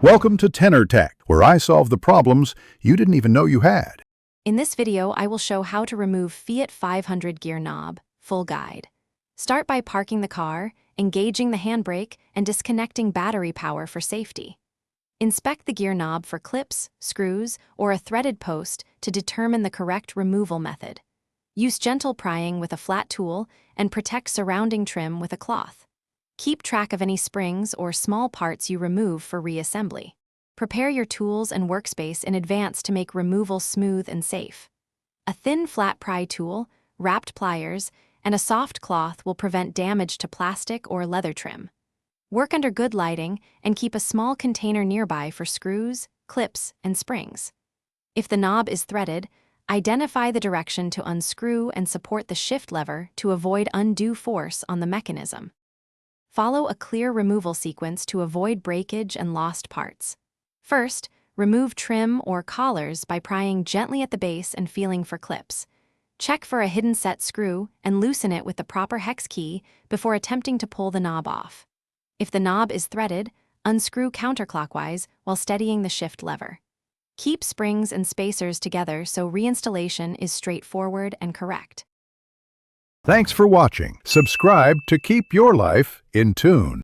Welcome to Tenor Tech, where I solve the problems you didn't even know you had. In this video, I will show how to remove Fiat 500 gear knob, full guide. Start by parking the car, engaging the handbrake, and disconnecting battery power for safety. Inspect the gear knob for clips, screws, or a threaded post to determine the correct removal method. Use gentle prying with a flat tool and protect surrounding trim with a cloth. Keep track of any springs or small parts you remove for reassembly. Prepare your tools and workspace in advance to make removal smooth and safe. A thin flat pry tool, wrapped pliers, and a soft cloth will prevent damage to plastic or leather trim. Work under good lighting and keep a small container nearby for screws, clips, and springs. If the knob is threaded, identify the direction to unscrew and support the shift lever to avoid undue force on the mechanism. Follow a clear removal sequence to avoid breakage and lost parts. First, remove trim or collars by prying gently at the base and feeling for clips. Check for a hidden set screw and loosen it with the proper hex key before attempting to pull the knob off. If the knob is threaded, unscrew counterclockwise while steadying the shift lever. Keep springs and spacers together so reinstallation is straightforward and correct. Thanks for watching. Subscribe to keep your life in tune.